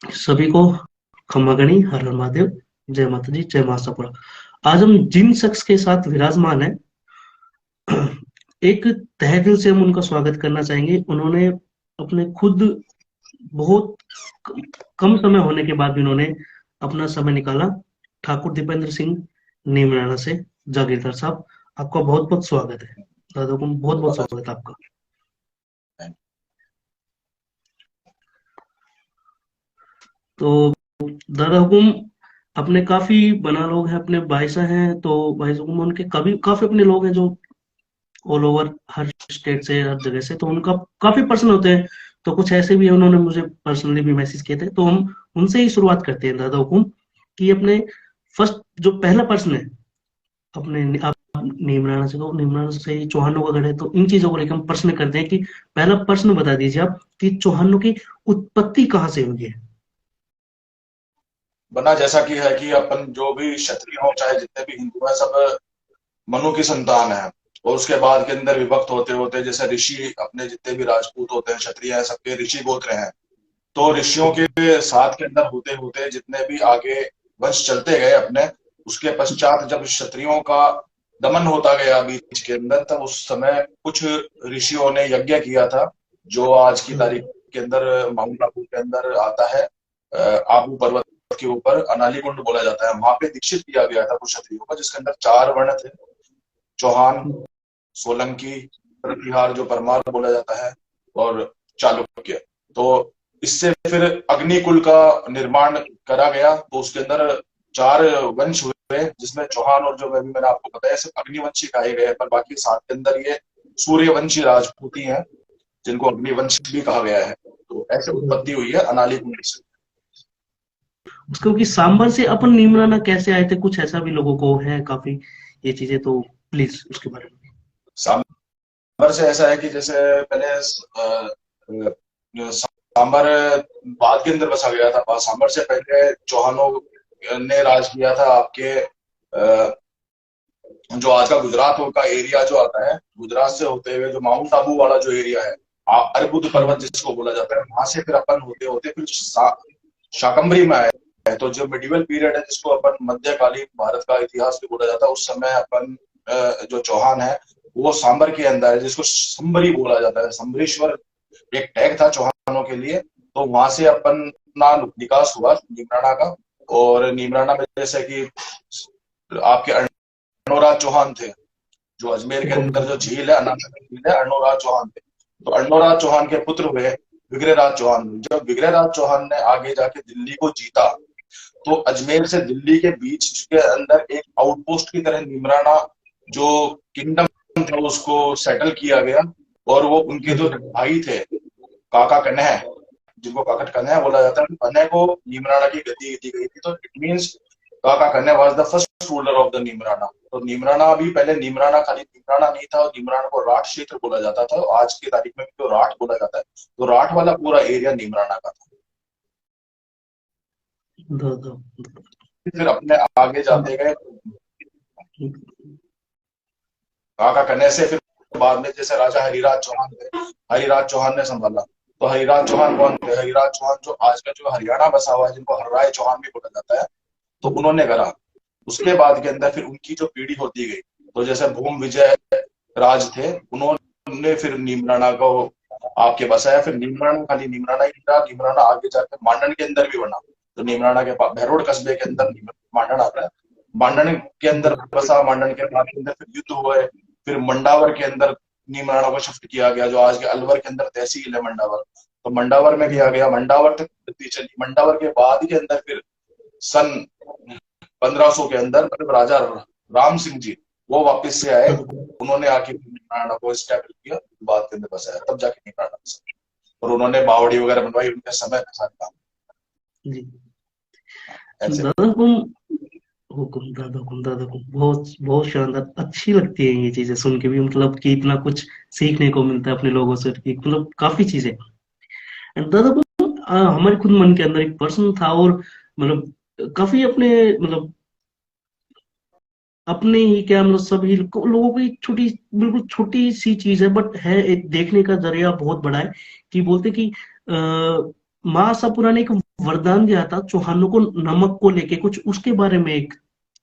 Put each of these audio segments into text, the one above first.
सभी को खम्मागणी, हर हर महादेव, जय माता दी, जय महासापुरा। आज हम जिन शख्स के साथ विराजमान है, एक तहे दिल से हम उनका स्वागत करना चाहेंगे। उन्होंने अपने खुद बहुत कम समय होने के बाद भी उन्होंने अपना समय निकाला। ठाकुर दीपेंद्र सिंह नीमराना से, जागीरदार साहब, आपका बहुत बहुत स्वागत है। दादा को बहुत बहुत स्वागत है आपका। तो दादा हुकुम अपने काफी बना लोग हैं, अपने भाईसा हैं, तो भाई हुकुम उनके कभी काफी अपने लोग हैं जो ऑल ओवर हर स्टेट से, हर जगह से, तो उनका काफी पर्सन होते हैं। तो कुछ ऐसे भी है, उन्होंने मुझे पर्सनली भी मैसेज किए थे, तो हम उनसे ही शुरुआत करते हैं दादा हुकुम कि अपने फर्स्ट जो पहला पर्सन है अपने आप नीमराना से, तो नीमराना से ही चौहानों का गढ़ है, तो इन चीजों को लेकर हम प्रश्न करते हैं कि पहला प्रश्न बता दीजिए आप कि चौहानों की उत्पत्ति कहाँ से हुई है। बना जैसा कि है कि अपन जो भी क्षत्रिय हो चाहे जितने भी हिंदू हैं सब मनु की संतान है। और उसके बाद के अंदर विभक्त होते होते जैसे ऋषि अपने जितने भी राजपूत होते हैं क्षत्रिय हैं सबके ऋषि गोत्र हैं। तो ऋषियों के साथ के अंदर होते होते जितने भी आगे वंश चलते गए अपने, उसके पश्चात जब क्षत्रियों का दमन होता गया बीच के अंदर, तब उस समय कुछ ऋषियों ने यज्ञ किया था जो आज की तारीख के अंदर माउंट आबू के अंदर आता है। आबू पर्वत के ऊपर अनाली कुंड बोला जाता है, वहां पे दीक्षित किया गया था कुछ क्षत्रियों का, जिसके अंदर 4 वर्ण थे: चौहान, सोलंकी, प्रतिहार जो परमार बोला जाता है, और चालुक्य। तो इससे फिर अग्निकुल का निर्माण करा गया। तो उसके अंदर 4 वंश हुए जिसमें चौहान और जो मैंने आपको बताया सिर्फ अग्निवंशी कहे गए, पर बाकी 7 के अंदर ये सूर्यवंशी राजपूती हैं जिनको अग्निवंश भी कहा गया है। तो ऐसे उत्पत्ति हुई है अनाली कुंड से। उसको कि सांबर से अपन नीमराना कैसे आए थे, कुछ ऐसा भी लोगों को है काफी ये चीजें, तो प्लीज उसके बारे में। सांबर से ऐसा है कि जैसे पहले सांबर बाद के अंदर बसा गया था। सांबर से पहले चौहानों ने राज किया था आपके जो आज का गुजरात का एरिया जो आता है, गुजरात से होते हुए जो माउंट आबू वाला जो एरिया है, अर्बुद पर्वत जिसको बोला जाता है, वहां से फिर अपन होते होते फिर शाकंभरी में आए। तो जो मिडिवल पीरियड है जिसको अपन मध्यकालीन भारत का इतिहास भी बोला जाता है, उस समय अपन जो चौहान है वो सांबर के अंदर है जिसको संबरी बोला जाता है। संबरीश्वर एक टैग था चौहानों के लिए। तो वहां से अपन ना विकास हुआ नीमराना का। और नीमराना में जैसे कि आपके अर्णोराज चौहान थे, जो अजमेर के अंदर जो झील है, अनासागर झील है, अर्णोराज चौहान थे। तो अर्णोराज चौहान के पुत्र हुए विग्रहराज चौहान। जब विग्रहराज चौहान ने आगे जाके दिल्ली को जीता, तो अजमेर से दिल्ली के बीच के अंदर एक आउटपोस्ट की तरह नीमराना जो किंगडम था उसको सेटल किया गया। और वो उनके जो भाई थे काका कन्ह, जिनको काकट कन्ह बोला जाता है, कन्ह को नीमराना की गद्दी दी गई थी। तो it means Kaka Kanh was the first ruler of the Neemrana. तो नीमराना अभी पहले नीमराना खाली नीमराना नहीं था, और नीमराना को राठ क्षेत्र बोला जाता था। आज की तारीख में जो राठ बोला जाता है, तो राठ वाला पूरा एरिया नीमराना का था। फिर अपने आगे जाते गए काका कन्ह से, फिर बाद में जैसे राजा हरिराज चौहान थे, हरिराज चौहान ने संभाला। तो हरिराज चौहान कौन थे? हरिराज चौहान जो आज का जो हरियाणा बसा हुआ है, जिनको हर्राय चौहान भी बोला जाता है, तो उन्होंने करा। उसके बाद के अंदर फिर उनकी जो पीढ़ी होती गई, तो जैसे भूम विजय राज थे, उन्होंने फिर नीमराना को आपके बसाया। फिर नीमराना खाली नीमराना ही था, नीमराना आगे जाकर मांडन के अंदर भी बना। तो नीमराना के पास भैरोड कस्बे के अंदर मांडन आता है, मांडन के अंदर बसा। मांडन के बाद के अंदर फिर युद्ध हुए। फिर मंडावर के अंदर नीमराना को शिफ्ट किया गया, जो आज के अलवर के अंदर तहसील है मंडावर। तो मंडावर में किया गया, मंडावर तक चली। मंडावर के बाद के अंदर फिर सन 1500 के अंदर मतलब राजा राम सिंह जी वो वापस से आए। उन्होंने आके नीमराना को स्टैब्लिश किया, बाद के अंदर बसाया, तब जाके नीमराना बसा। और उन्होंने बावड़ी वगैरह बनवाई उनके समय के साथ काम। जी ऐसे दादा हुकुम, हुकुम दादा हुकुम, दादा हुकुम, बहुत बहुत शानदार, अच्छी लगती है ये चीजें सुन के भी, मतलब कि इतना कुछ सीखने को मिलता है अपने लोगों से कि मतलब काफी चीजें। एंड दादा हुकुम, हमारे खुद मन के अंदर एक पर्सन था, और मतलब काफी अपने मतलब अपने ही क्या मतलब सभी लोगों की छोटी, बिल्कुल छोटी सी चीज है, बट है एक देखने का जरिया बहुत बड़ा है। कि बोलते कि महासापुरा ने एक वरदान दिया था चौहानों को नमक को लेके, कुछ उसके बारे में एक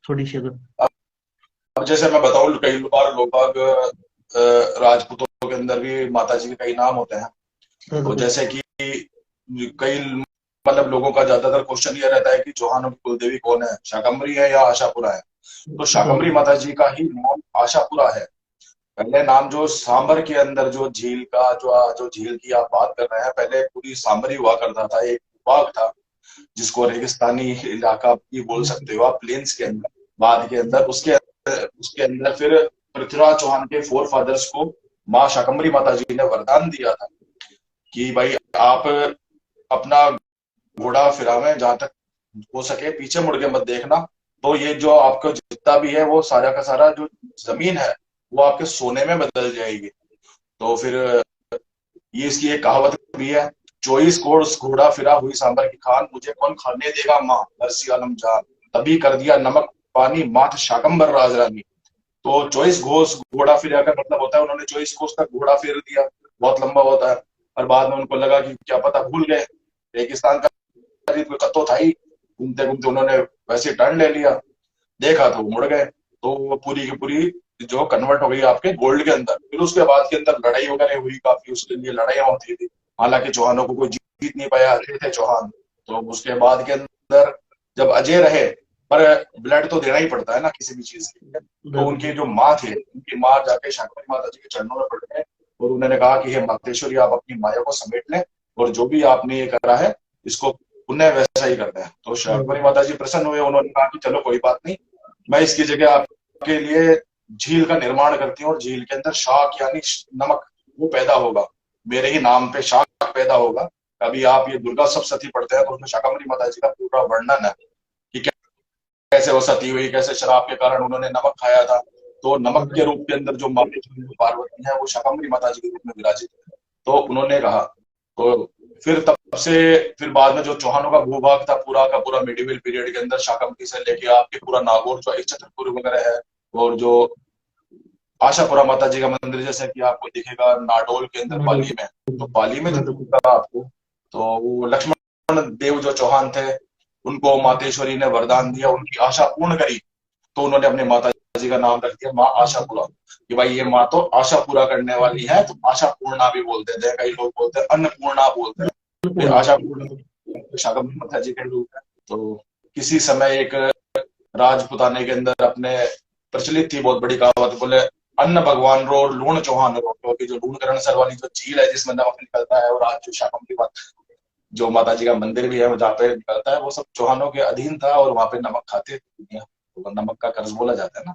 थोड़ी सी अगर। अब जैसे मैं बताऊं, कई बार लोग बाग राजपूतों के अंदर भी माता जी के कई नाम होते हैं। तो जैसे कि कई मतलब लोगों का ज्यादातर क्वेश्चन ये रहता है कि चौहानों की कुलदेवी कौन है, शाकंभरी है या आशापुरा है। तो शाकंभरी माता जी का ही नाम आशापुरा है। पहले नाम जो सांबर के अंदर जो झील का जो झील की आप बात कर रहे हैं, पहले पूरी सांबर ही हुआ करता था, एक भूभाग था जिसको रेगिस्तानी इलाका भी बोल सकते हो आप, प्लेन्स के अंदर। बाद के अंदर उसके अंदर फिर पृथ्वीराज चौहान के फोर फादर्स को माँ शाकंभरी माता जी ने वरदान दिया था कि भाई आप अपना घोड़ा फिरावें, जहां तक हो सके पीछे मुड़ के मत देखना। तो ये जो आपका जितना भी है वो सारा का सारा जो जमीन है वो आपके सोने में बदल जाएगी। तो फिर ये इसकी एक कहावत भी है, 24 कोस घोड़ा फिरा हुई सांबर की खान, मुझे कौन खाने देगा माँ नरसी आलम जान, तभी कर दिया नमक पानी माथ शाकंबर राजरानी। तो 24 कोस घोड़ा फिरा का मतलब होता है उन्होंने 24 कोस तक घोड़ा फेर दिया, बहुत लंबा होता है। और बाद में उनको लगा कि क्या पता भूल गए, रेगिस्तान का कोई कत्तो था ही, घूमते घूमते उन्होंने वैसे टर्न ले लिया, देखा तो मुड़ गए। तो वो पूरी की पूरी जो कन्वर्ट हो गई आपके गोल्ड के अंदर। फिर उसके बाद के अंदर लड़ाई वगैरह हुई, काफी उसके लिए लड़ाइयां होती थी। हालांकि चौहानों को कोई जीत नहीं पाया, अजय थे चौहान। तो उसके बाद के अंदर जब अजय रहे, पर ब्लड तो देना ही पड़ता है ना किसी भी चीज के लिए। तो उनकी जो माँ थे, उनकी माँ जाके शाकंभरी माता जी के चरणों में पड़ गए और उन्होंने कहा कि हे मातेश्वरी, आप अपनी माया को समेट लें और जो भी आपने ये करा है इसको पुनः वैसा ही करते हैं। तो शाकंभरी माता जी प्रसन्न हुए, उन्होंने कहा कि चलो कोई बात नहीं, मैं इसकी जगह आपके लिए झील का निर्माण करती हूँ और झील के अंदर शाक यानी नमक वो पैदा होगा, मेरे ही नाम पे शाक पैदा होगा। अभी आप ये दुर्गा सप्तशती पढ़ते हैं तो उसमें शाकंभरी माता जी का पूरा वर्णन है कि कैसे वो सती हुई, कैसे शराब के कारण उन्होंने नमक खाया था। तो नमक के रूप के अंदर जो माता पार्वती है वो शाकंभरी माता जी के रूप में विराजित है। तो उन्होंने कहा, तो फिर तब से फिर बाद में जो चौहानों का भूभाग था पूरा का पूरा मिडिवल पीरियड के अंदर शाकंभरी से लेके आपके पूरा नागौर जो छतरपुर वगैरह है, और जो आशापुरा माता जी का मंदिर जैसे कि आपको दिखेगा नाडोल के अंदर पाली में। तो पाली में जो दिखेगा आपको, तो वो लक्ष्मण देव जो चौहान थे उनको मातेश्वरी ने वरदान दिया, उनकी आशा पूर्ण करी। तो उन्होंने अपने माता जी का नाम रख दिया माँ आशापुरा, कि भाई ये माँ तो आशा पूरा करने वाली है। तो आशा पूर्णा भी बोलते थे, कई लोग बोलते हैं अन्नपूर्णा बोलते हैं। फिर आशा पूर्ण शाकंभरी माता जी के रूप है। तो किसी समय एक राजपुताने के अंदर अपने प्रचलित थी बहुत बड़ी कहावत, बोले अन्न भगवान रो और लूण चौहान रो, क्योंकि जो लूणकरण सर वाली जो झील है जिसमें नमक निकलता है, और आज जो शाकंभरी माता जो माता जी का मंदिर भी है जहाँ पे निकलता है, वो सब चौहानों के अधीन था और वहां पे नमक खाते थे दुनिया। तो नमक का कर्ज बोला जाता है ना।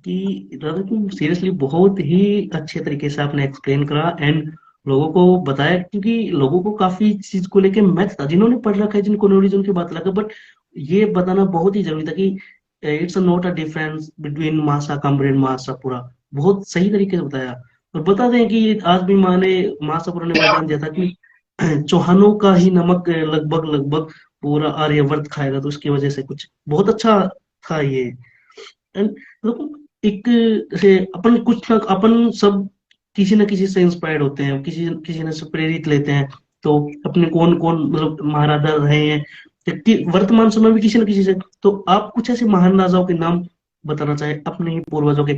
कि दादा कि सीरियसली बहुत ही अच्छे तरीके से आपने एक्सप्लेन करा एंड लोगों को बताया, क्योंकि लोगों को काफी चीज को लेके मैथ था, जिन्होंने पढ़ रखा है, जिनको नॉलेज उनकी बात लगा, बट ये बताना बहुत ही जरूरी था कि it's not a difference between मासा काम्बरे एंड मासा पूरा। बहुत सही तरीके से बताया। और बता दें कि आज भी मासापुरा ने वरदान दिया था कि चौहानों का ही नमक लगभग लगभग पूरा आर्यवर्त खाएगा, तो उसकी वजह से कुछ बहुत अच्छा था ये। एंड देखो, एक जैसे अपन कुछ ना अपन सब किसी ना किसी से इंस्पायर्ड होते हैं, किसी किसी ने से प्रेरित लेते हैं। तो अपने कौन कौन मतलब महाराजा रहे हैं, जबकि वर्तमान समय में किसी न किसी से। तो आप कुछ ऐसे महान राजाओं के नाम बताना चाहे अपने ही पूर्वजों के,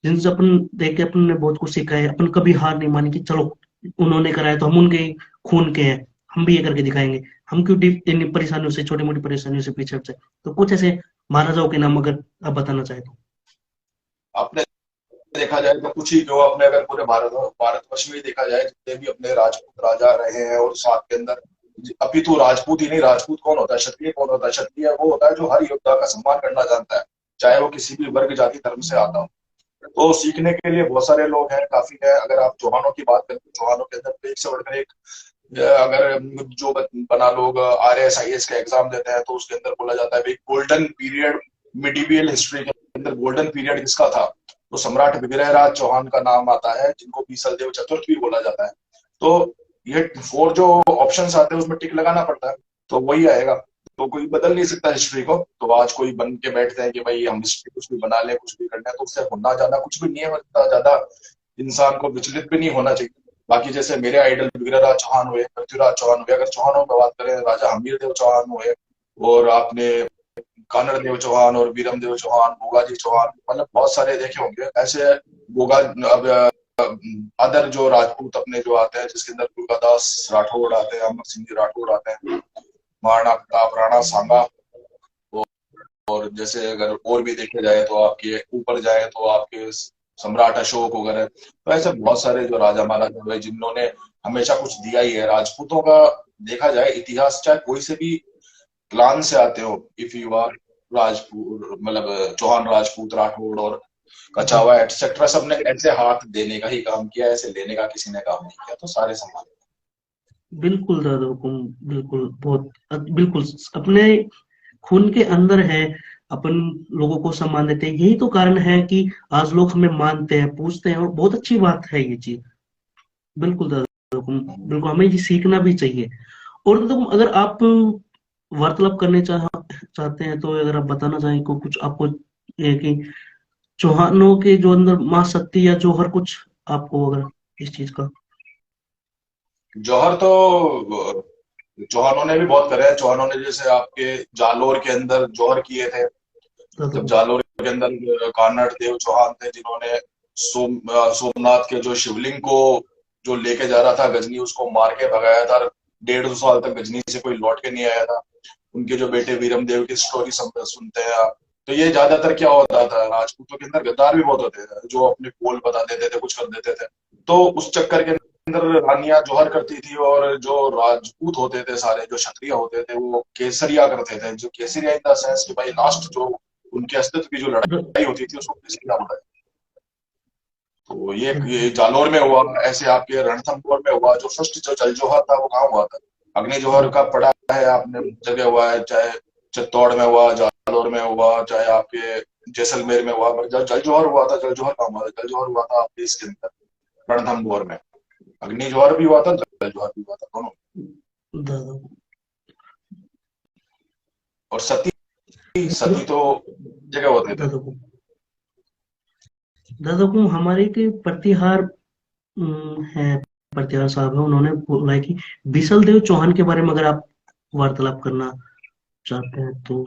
जिनसे अपन देख के अपन ने बहुत कुछ सीखा है, अपन कभी हार नहीं मानी कि चलो उन्होंने कराया तो हम उनके खून के हैं, हम भी ये करके दिखाएंगे, हम क्यों इन परेशानियों से, छोटी मोटी परेशानियों से पीछे हट जाए। तो कुछ ऐसे महाराजाओं के नाम अगर आप बताना चाहे तो। आपने देखा जाए तो कुछ ही जो अपने अगर पूरे भारतवर्ष में ही देखा जाए, जितने भी अपने राजपूत राजा रहे हैं और साथ के अंदर अपितु राजपूत ही नहीं, राजपूत कौन होता है, क्षत्रिय कौन होता है, क्षत्रिय वो होता है जो हर योद्धा का सम्मान करना जानता है, चाहे वो किसी भी वर्ग जाति धर्म से आता हो। तो सीखने के लिए बहुत सारे लोग हैं, काफी है। अगर आप चौहानों की बात करें तो चौहानों के अंदर तो एक से बढ़कर एक, अगर जो बना लोग RSIS का एग्जाम देते हैं तो उसके अंदर बोला जाता है भाई गोल्डन पीरियड मिडिवियल हिस्ट्री के अंदर गोल्डन पीरियड किसका था, तो सम्राट विग्रहराज चौहान का नाम आता है, जिनको बीसल देव चतुर्थ भी बोला जाता है। तो ये 4 जो ऑप्शंस आते हैं उसमें टिक लगाना पड़ता है, तो वही आएगा। तो कोई बदल नहीं सकता हिस्ट्री को। तो आज कोई बन के बैठते हैं कि भाई हम हिस्ट्री कुछ भी बना लें, कुछ भी करना है, तो उससे होना ज्यादा कुछ भी नहीं है, ज्यादा इंसान को विचलित भी नहीं होना चाहिए। बाकी जैसे मेरे आइडल विग्रहराज चौहान हुए, पृथ्वीराज चौहान हुए, अगर चौहानों में बात करें राजा हमीर देव चौहान हुए, और आपने कानड़ देव चौहान और वीरम देव चौहान, भोगाजी चौहान, मतलब बहुत सारे देखे होंगे ऐसे। भोगा अब अदर जो राजपूत अपने जो आते हैं, जिसके अंदर दुर्गादास राठौड़ आते हैं, अमर सिंह जी राठौड़ आते हैं, महाराणा प्रताप, राणा सांगा, और जैसे अगर और भी देखे जाए तो आपके ऊपर जाए तो आपके सम्राट अशोक वगैरह। तो ऐसे बहुत सारे जो राजा महाराजा हुए जिन्होंने हमेशा कुछ दिया ही है राजपूतों का। देखा जाए इतिहास, चाहे कोई से भी क्लान से आते हो, इफ यू आर राजपूत, मतलब चौहान राजपूत राठौड़ और कछावा एटसेट्रा, सबने ऐसे हाथ देने का ही काम किया, ऐसे लेने का किसी ने काम नहीं किया, तो सारे समान। बिल्कुल दादा हुकुम, बिल्कुल, बहुत बिल्कुल अपने खून के अंदर है। अपन लोगों को सम्मान देते हैं, यही तो कारण है कि आज लोग हमें मानते हैं, पूछते हैं, और बहुत अच्छी बात है ये चीज। बिल्कुल दादा हुकुम, बिल्कुल हमें ये सीखना भी चाहिए। और दादा हुकुम, अगर आप वार्तालाप करने चाहते हैं तो अगर आप बताना चाहें को कुछ आपको, ये कि चौहानों के जो अंदर माँ शक्ति या जौहर कुछ आपको अगर इस चीज का। जौहर तो चौहानों ने भी बहुत करे हैं। चौहानों ने जैसे आपके जालोर के अंदर जौहर किए थे। दादा जब हुकुम। जालोर के अंदर कानड़ देव चौहान थे जिन्होंने सोमनाथ के जो शिवलिंग को जो लेके जा रहा था गजनी, उसको मार के भगाया था। 150 साल तक गजनी से कोई लौट के नहीं आया था। उनके जो बेटे वीरम देव की स्टोरी सुनते हैं आप, तो ये ज्यादातर क्या होता था, राजपूतों के अंदर गद्दार भी बहुत होते थे जो अपने पोल बता देते थे, कुछ कर देते थे। तो उस चक्कर के अंदर रानियां जौहर करती थी, और जो राजपूत होते थे सारे, जो क्षत्रिय होते थे, वो केसरिया करते थे। जो केसरिया इन द सेंस कि भाई लास्ट जो उनके अस्तित्व की जो लड़ाई होती थी उसको केसरिया बोला। तो ये जालोर में हुआ, ऐसे आपके रणथंभौर में हुआ। जो फर्स्ट जो जल जोहर था वो कहाँ हुआ था, अग्नि जोहर का पड़ा है आपने जगह हुआ है, चाहे चित्तौड़ में हुआ, जालोर में हुआ, चाहे आपके जैसलमेर में हुआ। जब जल जोहर हुआ था, जल जोहर कहाँ हुआ था, जल जोहर हुआ था आपके इसके अंदर रणथंभौर में। अग्नि जोहर भी हुआ था, जल जोहर भी हुआ था, दोनों। दादा और सती सती तो जगह होते थे। दादा दादा को हमारे के प्रतिहार है, प्रतिहार साहब है, उन्होंने बोला है कि बिसल देव चौहान के बारे में अगर आप वार्तालाप करना चाहते हैं तो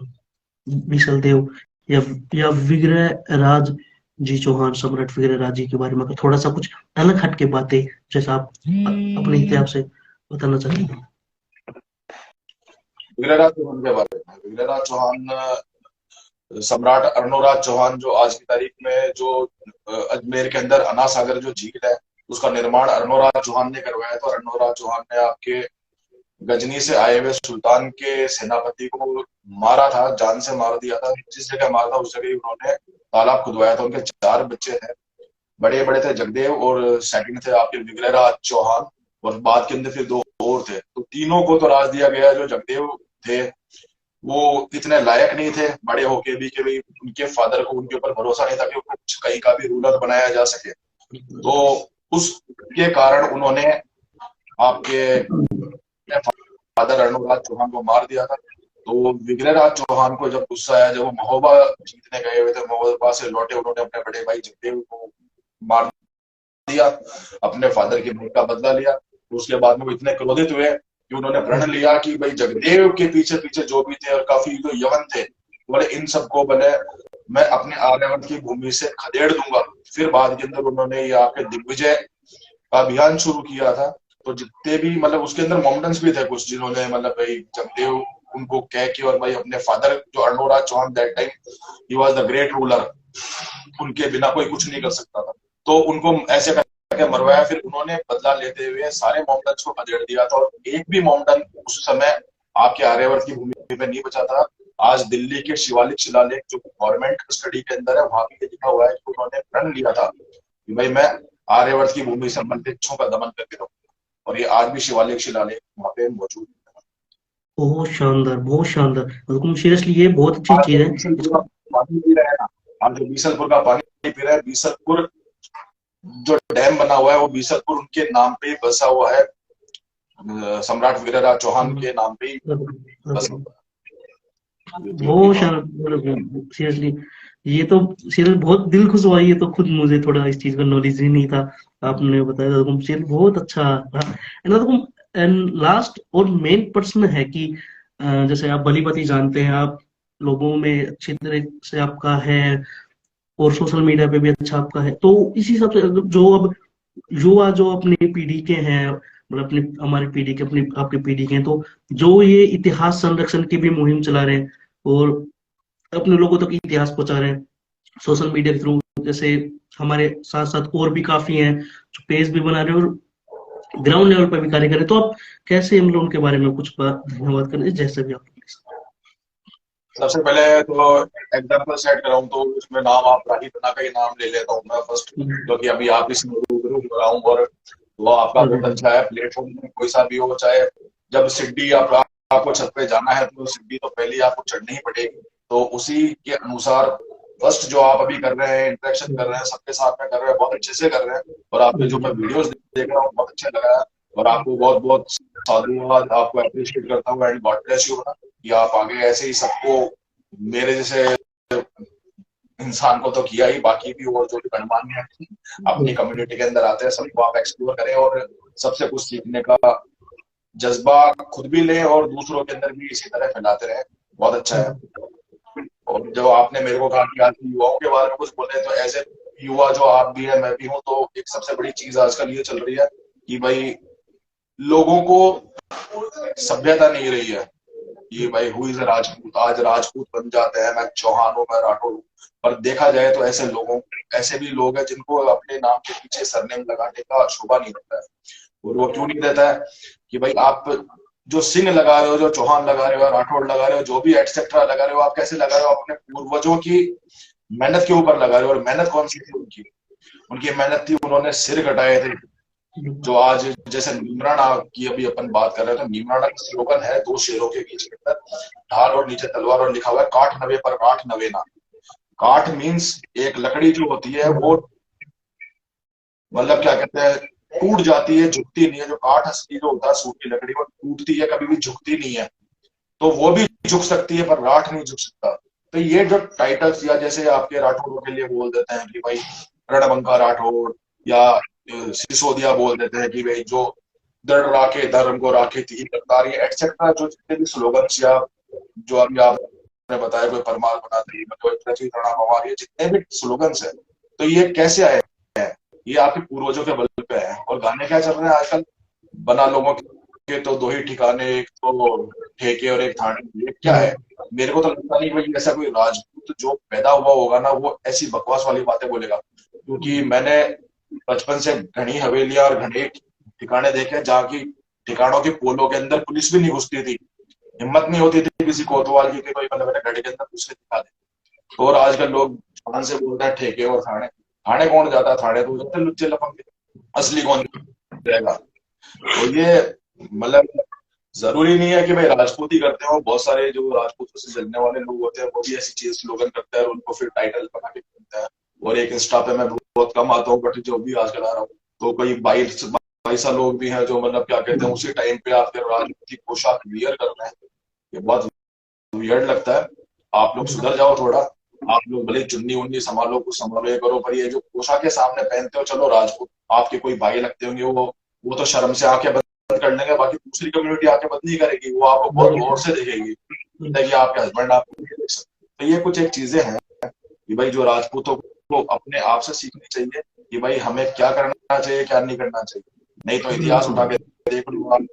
बिसल देव या विग्रह राज जी चौहान, सम्राट विग्रह राज जी के बारे में अगर थोड़ा सा कुछ अलग हट के बातें, जैसा आप अपने इतिहास से बताना चाहते हैं। विग्रहराज चौहान के बारे में, विग्रहराज चौहान सम्राट अर्णोराज चौहान, जो आज की तारीख में जो अजमेर के अंदर अना सागर जो झील है, उसका निर्माण अर्णोराज चौहान ने करवाया था। अर्णोराज चौहान ने आपके गजनी से आए हुए सुल्तान के सेनापति को मारा था, जान से मार दिया था। जिस जगह मारा था उस जगह उन्होंने तालाब खुदवाया था। उनके 4 बच्चे थे, बड़े बड़े थे जगदेव, और सेकंड थे आपके विग्रहराज चौहान, और बाद के अंदर फिर 2 और थे। तो तीनों को तो राज दिया गया। जो जगदेव थे वो इतने लायक नहीं थे बड़े होके भी कि भाई उनके फादर को उनके ऊपर भरोसा नहीं था कि उनको कहीं का भी रूलर बनाया जा सके। तो उसके कारण उन्होंने आपके फादर अर्णोराज चौहान को मार दिया था। तो विग्रहराज चौहान को जब गुस्सा आया, जब वो महोबा जीतने गए हुए थे, महोबा से लौटे, उन्होंने अपने बड़े भाई जगदेव को मार दिया, अपने फादर की मौत का बदला लिया। तो उसके बाद में वो इतने क्रोधित हुए कि उन्होंने प्रण लिया कि भाई जगदेव के पीछे पीछे जो भी थे और काफी जो यवन थे, बोले इन सबको बोले मैं अपने आर्यावर्त की भूमि से खदेड़ दूंगा। फिर बाद के अंदर उन्होंने ये आपके दिग्विजय का अभियान शुरू किया था। तो जितने भी मतलब उसके अंदर मोमेंट्स भी थे कुछ, जिन्होंने मतलब भाई जगदेव उनको कह के, और भाई अपने फादर जो अर्णोराज चौहान दैट टाइम ही वाज द ग्रेट रूलर, उनके बिना कोई कुछ नहीं कर सकता था, तो उनको ऐसे करके मरवाया। फिर उन्होंने बदला लेते हुए सारे मोमडन्स को खदेड़ दिया था, और एक भी मोमडन उस समय आपके आर्यावर्त की भूमि पे नहीं बचा था। आज दिल्ली के शिवालिक शिलालेख जो गवर्नमेंट कस्टडी के अंदर है, वहां भी लिखा हुआ है कि उन्होंने प्रण लिया था कि भाई मैं आर्यावर्त की भूमि संबंधित का दमन करके रहूंगा। और ये आज भी शिवालिक शिलालेख वहां पे मौजूद है। बहुत शानदार, बहुत शानदार, बिल्कुल सीरियसली ये बहुत अच्छी आज चीज जो है बीसलपुर का इसको। पानी पी रहे हैं ना, आज जो बीसलपुर का पानी पी रहे हैं, बीसलपुर जो डैम बना हुआ है वो बीसलपुर उनके नाम पे ही बसा हुआ है, सम्राट विग्रहराज चौहान के नाम पे ही बसा हुआ है। बहुत शानदार, सीरियसली ये तो सीरियल बहुत दिल खुश हुआ, ये तो खुद मुझे थोड़ा इस चीज का नॉलेज ही नहीं था, आपने बताया था। सीरियल बहुत अच्छा रहा। एंड लास्ट और मेन प्रश्न है कि जैसे आप भली भांति जानते हैं, आप लोगों में अच्छी तरह से आपका है और सोशल मीडिया पे भी अच्छा आपका है, तो इसी हिसाब से जो अब युवा जो अपनी पीढ़ी के हैं, मतलब अपनी हमारी पीढ़ी के अपनी आपकी पीढ़ी के हैं, तो जो ये इतिहास संरक्षण की भी मुहिम चला रहे हैं और अपने लोगों तक इतिहास पहुंचा रहे हैं सोशल मीडिया के थ्रू, जैसे हमारे साथ साथ और भी काफी हैं जो पेज भी बना रहे हैं और ग्राउंड लेवल पर भी कार्य कर रहे हैं। तो आप कैसे मतलब उनके बारे में कुछ धन्यवाद करें जैसे भी आप। सबसे पहले तो एग्जाम्पल सेट कराऊं तो उसमें नाम आप राही तना का ही नाम ले लेता हूँ मैं फर्स्ट, क्योंकि अभी आप इसमें रूबरू हो रहा हूँ और वो आपका बहुत अच्छा है प्लेटफॉर्म में, कोई सा भी हो, चाहे जब सीढ़ी आपको छत पे जाना है तो सीढ़ी तो पहले आपको चढ़नी ही पड़ेगी, तो उसी के अनुसार फर्स्ट जो आप अभी कर रहे हैं, इंटरेक्शन कर रहे हैं सबके साथ में कर रहे हैं, बहुत अच्छे से कर रहे हैं, और आपके जो मैं वीडियोस देख रहा हूँ बहुत अच्छा लग रहा है, और आपको बहुत बहुत साधुवाद, आपको अप्रिशिएट करता हूँ एंड गॉड ब्लेस यू कि आप आगे ऐसे ही सबको मेरे जैसे इंसान को तो किया ही, बाकी भी और जो भी गणमान्य अपनी कम्युनिटी के अंदर आते हैं सबको आप एक्सप्लोर करें और सबसे कुछ सीखने का जज्बा खुद भी लें और दूसरों के अंदर भी इसी तरह फैलाते रहें, बहुत अच्छा है। और जो आपने मेरे को कहा कि आज युवाओं के बारे में कुछ बोले, तो ऐसे युवा जो आप भी है मैं भी हूँ, तो एक सबसे बड़ी चीज आजकल ये चल रही है कि भाई लोगों को सभ्यता नहीं रही है कि भाई हु इज राजपूत, आज राजपूत बन जाते हैं, मैं चौहान हूँ, मैं राठौर हूँ, पर देखा जाए तो ऐसे भी लोग हैं जिनको अपने नाम के पीछे सरनेम लगाने का शोभा नहीं देता है। और वो क्यों नहीं देता है कि भाई आप जो सिंह लगा रहे हो, जो चौहान लगा रहे हो, राठौड़ लगा रहे हो, जो भी एटसेट्रा लगा रहे हो, आप कैसे लगा रहे हो? अपने पूर्वजों की मेहनत के ऊपर लगा रहे हो, और मेहनत कौन सी थी उनकी? उनकी मेहनत थी, उन्होंने सिर कटाए थे। जो आज जैसे नीमराणा की अभी अपन बात कर रहे हैं, तो नीमराणा का स्लोगन है दो शेरों के बीच के अंदर ढाल और नीचे तलवार, और लिखा हुआ है काठ नवे पर काठ नवे ना। काठ मीन्स एक लकड़ी जो होती है वो मतलब क्या कहते हैं, टूट जाती है, झुकती नहीं है। जो काठ असली जो होता है सूखी लकड़ी, वो टूटती है, कभी भी झुकती नहीं है। तो वो भी झुक सकती है पर राठ नहीं झुक सकता। तो ये जो टाइटल्स या जैसे आपके राठौड़ों के लिए बोल देते हैं कि भाई रणबंका राठौड़, या सिसोदिया बोल देते हैं कि भाई जो दृढ़ राखे धर्म को राखे थी करतार, ये एटसेट्रा जो जितने भी स्लोगन्स या जो अभी आपने बताया, कोई परमार बनाते कोई पृथ्वी तड़ा पवार, ये जितने भी स्लोगन्स है, तो ये कैसे आए हैं? ये आपके पूर्वजों के बल पे है। और गाने क्या चल रहे हैं आजकल? बना लोगों के तो दो ही ठिकाने, एक तो ठेके और एक थाने। ये क्या है? मेरे को तो लगता नहीं भाई ऐसा कोई राजपूत जो पैदा हुआ होगा ना वो ऐसी बकवास वाली बातें बोलेगा, क्योंकि मैंने बचपन से घनी हवेलियां और घने ठिकाने देखे जहाँ की ठिकानों के पोलों के अंदर पुलिस भी नहीं घुसती थी, हिम्मत नहीं होती थी किसी कोतवाल की कि कोई मतलब घड़ी के अंदर घुस के दिखा दे। और आजकल लोग शान से बोलते हैं ठेके और थाने। थाने कौन जाता है? थाने तो जाते लुच्चे लपंगे, असली कौन जाएगा? तो ये मतलब जरूरी नहीं है कि भाई राजपूत ही करते हो, बहुत सारे जो राजपूतों से जलने वाले लोग होते हैं वो भी ऐसी चीज स्लोगन करते हैं और उनको फिर टाइटल बना के देते हैं। और एक इंस्टा पे मैं बहुत कम आता हूँ, बट जो भी आजकल आ रहा हूँ, तो कोई 22 लोग भी हैं जो मतलब क्या कहते हैं उसी टाइम पे आपके राजपूती पोशाक वियर कर रहे हैं। ये बहुत वियर्ड लगता है। आप लोग सुधर जाओ थोड़ा, आप लोग भले चुन्नी उन्नी संभालो, कुछ संभालो, ये करो, पर ये जो पोशाक के सामने पहनते हो, चलो राजपूत आपके कोई भाई लगते होंगे, वो तो शर्म से आंखें बंद कर लेंगे, बाकी दूसरी कम्युनिटी आंखें बंद नहीं करेगी, वो आपको बहुत गौर से देखेगी कि आपके हस्बैंड आपको नहीं देख सकते। तो ये कुछ एक चीजें हैं कि भाई जो राजपूतों को अपने आप से सीखनी चाहिए कि भाई हमें क्या करना चाहिए, क्या नहीं करना चाहिए। नहीं तो इतिहास उठा के देख लो आप,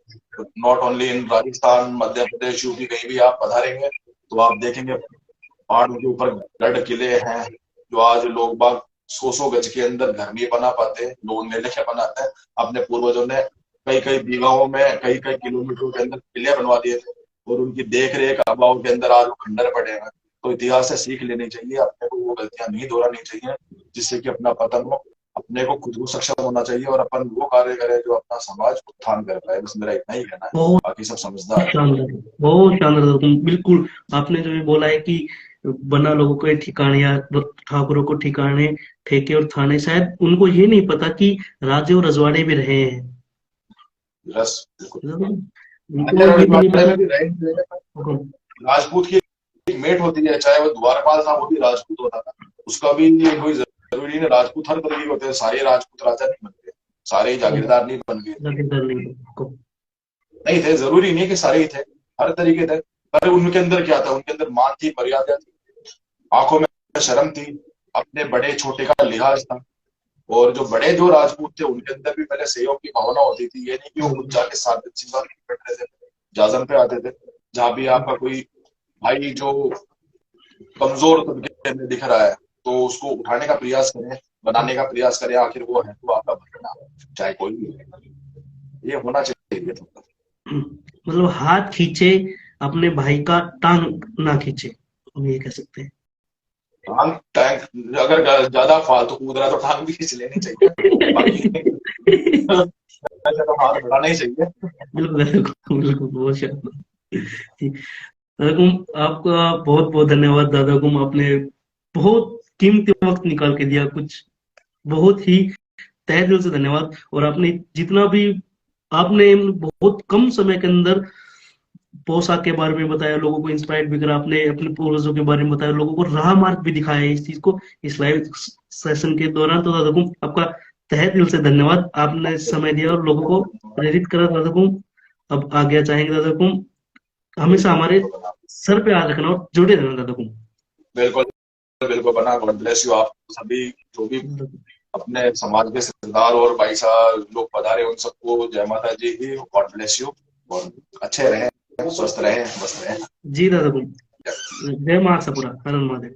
not only in Rajasthan, Madhya Pradesh, UP, कहीं भी आप पधारेंगे तो आप देखेंगे पहाड़ों के ऊपर गढ़ किले हैं जो आज लोग बाग 100 गज के अंदर घर नहीं बना पाते, लोग लेके बनाते हैं। अपने पूर्वजों ने कई कई बीघाओं में कई कई किलोमीटरों के अंदर किले बनवा दिए थे, और उनकी देख रेख अभाव के अंदर आज खंडर पड़े हैं। तो इतिहास से सीख लेनी चाहिए, अपने को वो गलतियां नहीं दोहरानी चाहिए जिससे कि अपना पतन हो। अपने को खुद को सक्षम होना चाहिए और अपन वो कार्य करें जो अपना समाज उत्थान कर पाए। बस मेरा इतना ही कहना है, बहुत बाकी सब समझदार है। शानदार, बहुत शानदार, बिल्कुल। आपने जो भी बोला है कि बना लोगों के ठिकाने या ठाकुरों को ठिकाने, ठेके और थाने, शायद उनको ये नहीं पता कि राजे और रजवाड़े भी रहे हैं। बस बिल्कुल, उनको ये भी नहीं में भी पता। रहे राजपूत की मेट होती है, चाहे वो द्वारपाल था वो भी राजपूत होता था, उसका भी ये कोई जरूरी नहीं, राजपूत हर तरह के होते हैं, सारे राजपूत राजा नहीं बनते, सारे ही जागीरदार नहीं बन गए, जागीरदार नहीं को। नहीं थे, जरूरी नहीं कि सारे ही थे, हर तरीके थे। पर उनके अंदर क्या था, उनके अंदर मान थी, मर्यादा थी, आंखों में शर्म थी, अपने बड़े छोटे का लिहाज था। और जो बड़े जो राजपूत थे उनके अंदर भी पहले सहयोग की भावना होती थी, ये नहीं कि वो खुद जाके साथ सिंगार बैठ रहे थे, जाजम पे आते थे। जहां भी आपका कोई भाई जो कमजोर तबके में दिख रहा है तो उसको उठाने का प्रयास करें, बनाने का प्रयास करें, आखिर वो है तो आपका भरना, चाहे कोई भी है, ये होना चाहिए था। मतलब हाथ खींचे अपने भाई का, टांग ना खींचे, हम ये कह सकते हैं। टांग टांग अगर ज्यादा फालतू कूद रहा है तो टांग भी खींच लेनी चाहिए, बाकी ऐसे तो हाथ बढ़ाना ही चाहिए। बिल्कुल बिल्कुल बिल्कुल, बहुत शानदार। ठीक। दादाकुम, आपका बहुत बहुत धन्यवाद दादाकुम, आपने बहुत कीमती वक्त निकाल के दिया, कुछ बहुत ही तहे दिल से धन्यवाद। और आपने जितना भी, आपने बहुत कम समय के अंदर पोशाक के बारे में बताया, लोगों को इंस्पायर्ड भी करा, आपने अपने पूर्वजों के बारे में बताया, लोगों को राह मार्ग भी दिखाया इस चीज को, इस लाइव सेशन के दौरान। तो दादाकुम, आपका तहे दिल से धन्यवाद, आपने समय दिया और लोगों को प्रेरित करा दादाकुम। अब आज्ञा चाहेंगे दादाकुम, हमेशा बिल्कुल हमारे बिल्कुल बना, सर पे हाथ रखना और जुड़े रहना दादाकुम। बिल्कुल बिल्कुल बना, गॉड ब्लेस यू। आप सभी जो भी अपने समाज के सरदार और भाई साहब लोग पधारे उन सबको जय माता जी की, गॉड ब्लेस यू, और अच्छे रहें, स्वस्थ रहें, मस्त रहें। जी दादाकुम, जय महासपुरा, हर हर महादेव।